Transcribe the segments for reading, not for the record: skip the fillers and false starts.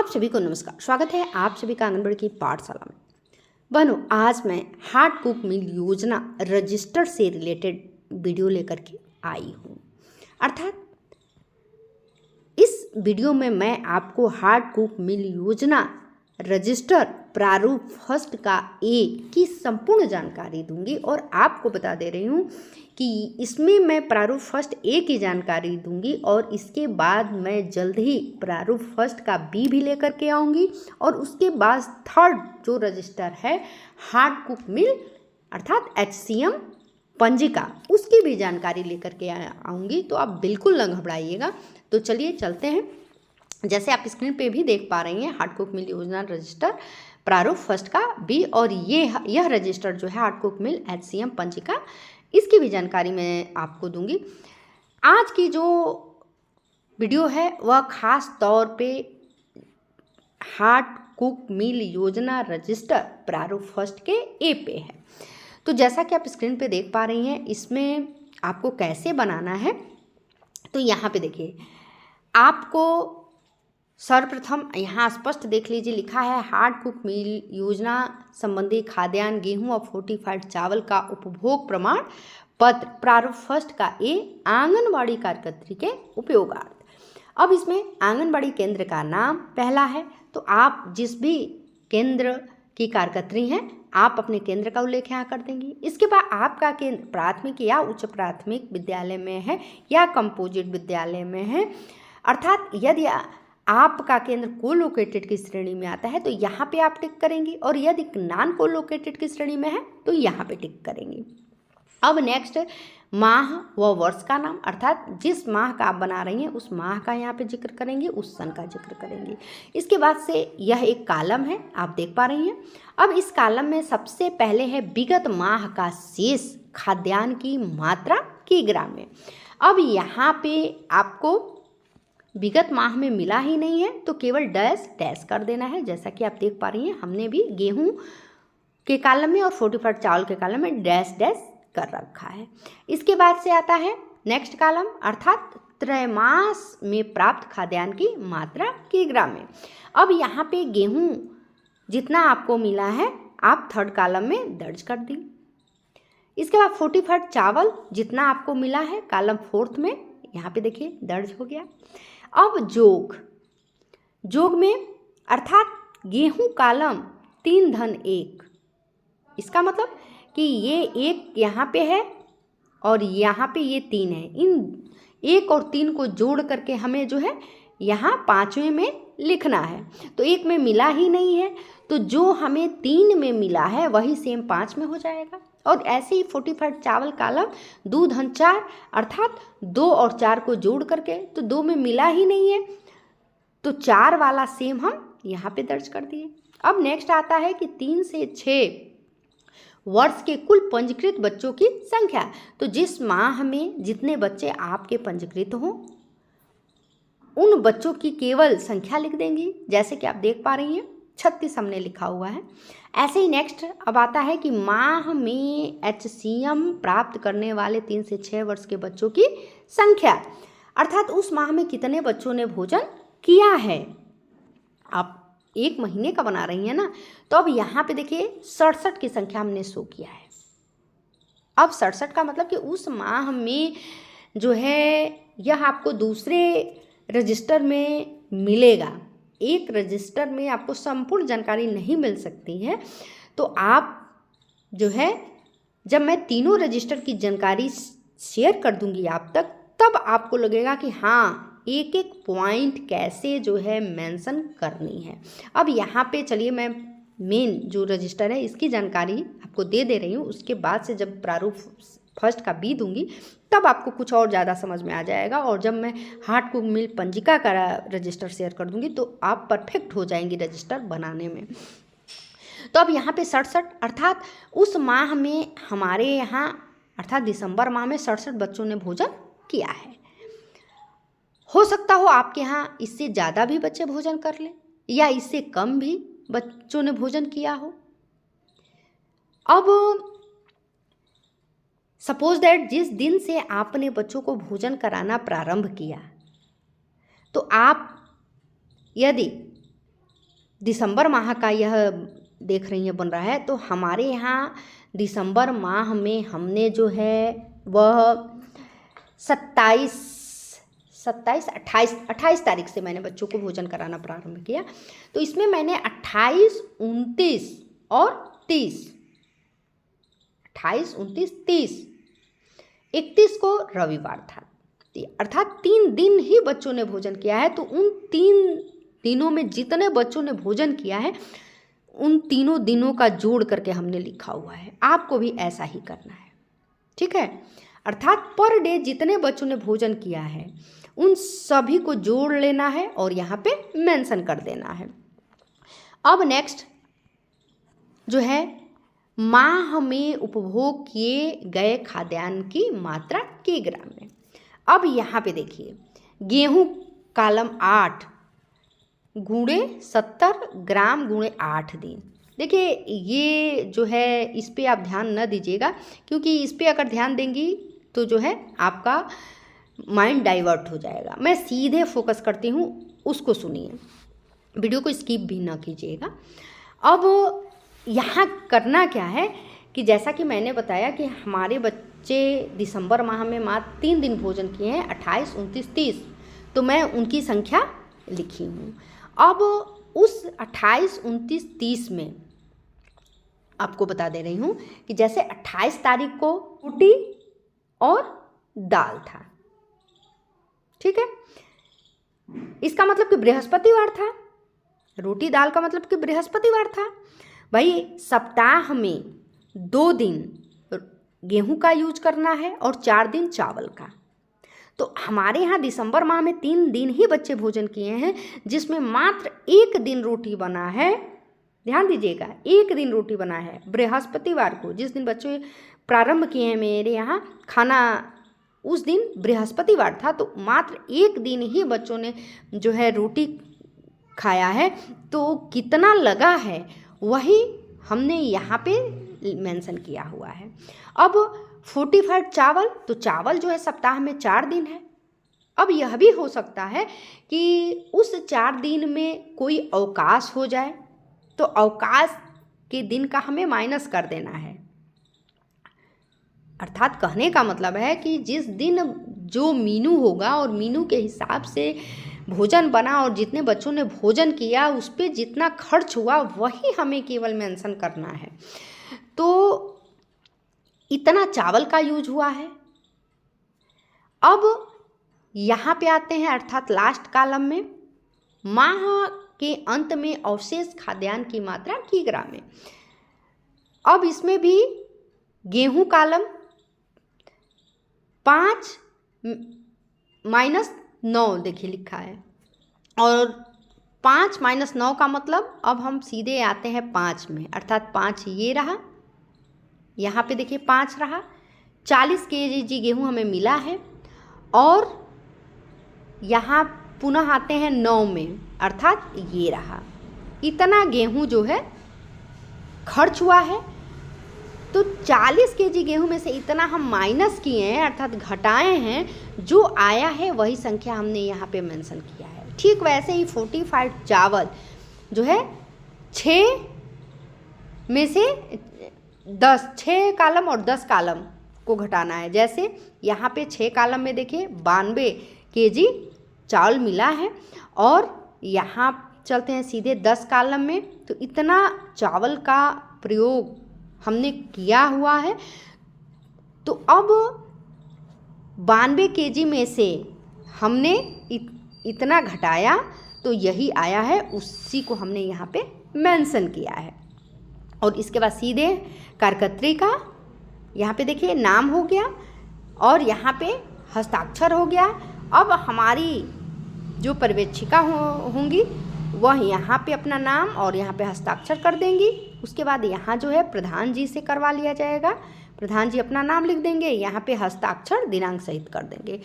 आप सभी को नमस्कार। स्वागत है आप सभी का आंगनबाड़ी की पाठशाला में। बहनों, आज मैं हार्ड कुक मील योजना रजिस्टर से रिलेटेड वीडियो लेकर के आई हूँ। अर्थात इस वीडियो में मैं आपको हार्ड कुक मील योजना रजिस्टर प्रारूप फर्स्ट का ए की संपूर्ण जानकारी दूंगी और आपको बता दे रही हूँ कि इसमें मैं प्रारूप फर्स्ट ए की जानकारी दूंगी और इसके बाद मैं जल्द ही प्रारूप फर्स्ट का बी भी लेकर के आऊँगी और उसके बाद थर्ड जो रजिस्टर है हार्ड कुक मिल अर्थात HCM पंजिका, उसकी भी जानकारी लेकर के आऊँगी। तो आप बिल्कुल न घबराइएगा। तो चलिए चलते हैं। जैसे आप स्क्रीन पे भी देख पा रही हैं, हार्ड कुक मिल योजना रजिस्टर प्रारूप फर्स्ट का बी और यह रजिस्टर जो है हार्ड कुक मिल HCM पंजिका, इसकी भी जानकारी मैं आपको दूंगी। आज की जो वीडियो है वह खास तौर पे हार्ड कुक मिल योजना रजिस्टर प्रारूप फर्स्ट के ए पे है। तो जैसा कि आप स्क्रीन पे देख पा रही हैं, इसमें आपको कैसे बनाना है, तो यहाँ पे देखिए, आपको सर्वप्रथम यहाँ स्पष्ट देख लीजिए, लिखा है हार्ड कुक मिल योजना संबंधी खाद्यान्न गेहूं और फोर्टिफाइड चावल का उपभोग प्रमाण पत्र प्रारूप फर्स्ट का ए आंगनबाड़ी कार्यकर्त्री के उपयोगार्थ। अब इसमें आंगनबाड़ी केंद्र का नाम पहला है, तो आप जिस भी केंद्र की कार्यकर्त्री हैं आप अपने केंद्र का उल्लेख यहाँ कर देंगी। इसके बाद आपका केंद्र प्राथमिक या उच्च प्राथमिक विद्यालय में है या कंपोजिट विद्यालय में है, अर्थात यदि आपका केंद्र कोलोकेटेड की श्रेणी में आता है तो यहाँ पे आप टिक करेंगी और यदि नॉन कोलोकेटेड की श्रेणी में है तो यहाँ पे टिक करेंगी। अब नेक्स्ट, माह व वर्ष का नाम, अर्थात जिस माह का आप बना रही हैं उस माह का यहाँ पे जिक्र करेंगे, उस सन का जिक्र करेंगे। इसके बाद से यह एक कॉलम है, आप देख पा रही हैं। अब इस कॉलम में सबसे पहले है विगत माह का शेष खाद्यान्न की मात्रा किग्राम में। अब यहाँ पे आपको विगत माह में मिला ही नहीं है तो केवल डैश डैश कर देना है। जैसा कि आप देख पा रही हैं, हमने भी गेहूं के कॉलम में और फोर्टिफाइड चावल के कॉलम में डैश डैश कर रखा है। इसके बाद से आता है नेक्स्ट कॉलम, अर्थात त्रैमास में प्राप्त खाद्यान्न की मात्रा किग्राम में। अब यहाँ पे गेहूं जितना आपको मिला है आप थर्ड कॉलम में दर्ज कर दी। इसके बाद फोर्टिफाइड चावल जितना आपको मिला है कॉलम फोर्थ में यहाँ पे देखिए दर्ज हो गया। अब जोग में अर्थात गेहूं कॉलम 3-1, इसका मतलब कि ये एक यहाँ पे है और यहाँ पे ये 3 है। इन 1 और 3 को जोड़ करके हमें जो है यहाँ 5वें में लिखना है। तो 1 में मिला ही नहीं है तो जो हमें 3 में मिला है वही सेम 5 में हो जाएगा। और ऐसे ही फोर्टिफाइड चावल कॉलम 2-4, अर्थात 2 और 4 को जोड़ करके, तो 2 में मिला ही नहीं है तो 4 वाला सेम हम यहाँ पे दर्ज कर दिए। अब नेक्स्ट आता है कि 3 से 6 वर्ष के कुल पंजीकृत बच्चों की संख्या। तो जिस माह में जितने बच्चे आपके पंजीकृत हों उन बच्चों की केवल संख्या लिख देंगी। जैसे कि आप देख पा रही हैं 36 हमने लिखा हुआ है। ऐसे ही नेक्स्ट अब आता है कि माह में HCM प्राप्त करने वाले 3 से 6 वर्ष के बच्चों की संख्या, अर्थात उस माह में कितने बच्चों ने भोजन किया है। आप 1 महीने का बना रही हैं ना, तो अब यहाँ पे देखिए 67 की संख्या हमने शो किया है। अब 67 का मतलब कि उस माह में जो है यह आपको दूसरे रजिस्टर में मिलेगा। एक रजिस्टर में आपको संपूर्ण जानकारी नहीं मिल सकती है, तो आप जो है जब मैं तीनों रजिस्टर की जानकारी शेयर कर दूंगी आप तक, तब आपको लगेगा कि हाँ एक एक पॉइंट कैसे जो है मेंशन करनी है। अब यहाँ पे चलिए मैं मेन जो रजिस्टर है इसकी जानकारी आपको दे रही हूँ। उसके बाद से जब प्रारूप फर्स्ट का बी दूंगी तब आपको कुछ और ज़्यादा समझ में आ जाएगा और जब मैं हार्ड कुक मिल पंजिका का रजिस्टर शेयर कर दूंगी तो आप परफेक्ट हो जाएंगी रजिस्टर बनाने में। तो अब यहाँ पे 67, अर्थात उस माह में हमारे यहाँ अर्थात दिसंबर माह में 67 बच्चों ने भोजन किया है। हो सकता हो आपके यहाँ इससे ज़्यादा भी बच्चे भोजन कर लें या इससे कम भी बच्चों ने भोजन किया हो। अब सपोज दैट जिस दिन से आपने बच्चों को भोजन कराना प्रारंभ किया तो आप यदि दिसंबर माह का यह देख रही हैं बन रहा है, तो हमारे यहाँ दिसंबर माह में हमने जो है वह 28 तारीख से मैंने बच्चों को भोजन कराना प्रारंभ किया। तो इसमें मैंने 28, 29 और 30, 28, 29, 30, 31 को रविवार था, अर्थात 3 दिन ही बच्चों ने भोजन किया है। तो उन 3 दिनों में जितने बच्चों ने भोजन किया है उन तीनों दिनों का जोड़ करके हमने लिखा हुआ है। आपको भी ऐसा ही करना है, ठीक है। अर्थात पर डे जितने बच्चों ने भोजन किया है उन सभी को जोड़ लेना है और यहाँ पे मेंशन कर देना है। अब नेक्स्ट जो है माह में उपभोग किए गए खाद्यान्न की मात्रा के ग्राम में। अब यहाँ पे देखिए गेहूँ कॉलम 8 गुणे 70 ग्राम गुणे 8 दिन। देखिए ये जो है इस पे आप ध्यान न दीजिएगा, क्योंकि इस पे अगर ध्यान देंगी तो जो है आपका माइंड डाइवर्ट हो जाएगा। मैं सीधे फोकस करती हूँ, उसको सुनिए, वीडियो को स्किप भी ना कीजिएगा। अब यहाँ करना क्या है कि जैसा कि मैंने बताया कि हमारे बच्चे दिसंबर माह में मात्र 3 दिन भोजन किए हैं, 28, 29, 30, तो मैं उनकी संख्या लिखी हूँ। अब उस 28, 29, 30 में आपको बता दे रही हूँ कि जैसे 28 तारीख को रोटी और दाल था, ठीक है। इसका मतलब कि बृहस्पतिवार था, रोटी दाल का मतलब कि बृहस्पतिवार था। भाई सप्ताह में 2 दिन गेहूं का यूज करना है और 4 दिन चावल का। तो हमारे यहाँ दिसंबर माह में 3 दिन ही बच्चे भोजन किए हैं, जिसमें मात्र 1 दिन रोटी बना है। ध्यान दीजिएगा, 1 दिन रोटी बना है बृहस्पतिवार को, जिस दिन बच्चे प्रारंभ किए हैं मेरे यहाँ खाना, उस दिन बृहस्पतिवार था। तो मात्र 1 दिन ही बच्चों ने जो है रोटी खाया है। तो कितना लगा है वही हमने यहाँ पे मेंशन किया हुआ है। अब 45 चावल, तो चावल जो है सप्ताह में 4 दिन है। अब यह भी हो सकता है कि उस 4 दिन में कोई अवकाश हो जाए, तो अवकाश के दिन का हमें माइनस कर देना है। अर्थात कहने का मतलब है कि जिस दिन जो मीनू होगा और मीनू के हिसाब से भोजन बना और जितने बच्चों ने भोजन किया उस पर जितना खर्च हुआ वही हमें केवल मेंशन करना है। तो इतना चावल का यूज हुआ है। अब यहाँ पे आते हैं, अर्थात लास्ट कॉलम में माह के अंत में अवशेष खाद्यान्न की मात्रा की ग्राम में। अब इसमें भी गेहूं कॉलम 5 -9 देखिए लिखा है, और 5 - 9 का मतलब अब हम सीधे आते हैं 5 में, अर्थात 5 ये रहा, यहाँ पे देखिए 5 रहा। 40 kg गेहूँ हमें मिला है, और यहाँ पुनः आते हैं 9 में, अर्थात ये रहा। इतना गेहूँ जो है खर्च हुआ है। तो 40 kg गेहूँ में से इतना हम माइनस किए हैं, अर्थात घटाए हैं, जो आया है वही संख्या हमने यहाँ पे मेंशन किया है। ठीक वैसे ही 45 चावल जो है 6 में से 10, 6 कॉलम और 10 कॉलम को घटाना है। जैसे यहाँ पे 6 कॉलम में देखिए 92 kg चावल मिला है, और यहाँ चलते हैं सीधे 10 कॉलम में, तो इतना चावल का प्रयोग हमने किया हुआ है। तो अब 92 kg में से हमने इतना घटाया, तो यही आया है, उसी को हमने यहाँ पे मेंशन किया है। और इसके बाद सीधे कारकत्री का यहाँ पे देखिए नाम हो गया, और यहाँ पे हस्ताक्षर हो गया। अब हमारी जो पर्यवेक्षिका होंगी वह यहाँ पे अपना नाम और यहाँ पे हस्ताक्षर कर देंगी। उसके बाद यहाँ जो है प्रधान जी से करवा लिया जाएगा, प्रधान जी अपना नाम लिख देंगे, यहाँ पे हस्ताक्षर दिनांक सहित कर देंगे।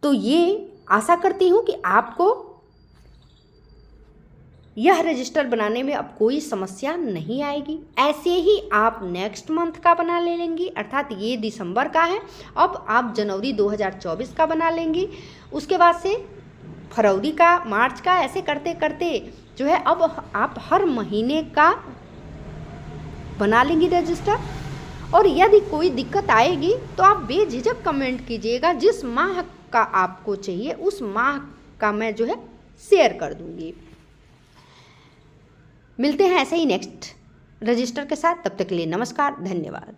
तो ये आशा करती हूँ कि आपको यह रजिस्टर बनाने में अब कोई समस्या नहीं आएगी। ऐसे ही आप नेक्स्ट मंथ का बना ले लेंगी, अर्थात ये दिसंबर का है, अब आप जनवरी 2024 का बना लेंगी। उसके बाद से फरवरी का, मार्च का, ऐसे करते करते जो है अब आप हर महीने का बना लेंगी रजिस्टर। और यदि कोई दिक्कत आएगी तो आप बेझिझक कमेंट कीजिएगा, जिस माह का आपको चाहिए उस माह का मैं जो है शेयर कर दूंगी। मिलते हैं ऐसे ही नेक्स्ट रजिस्टर के साथ, तब तक के लिए नमस्कार, धन्यवाद।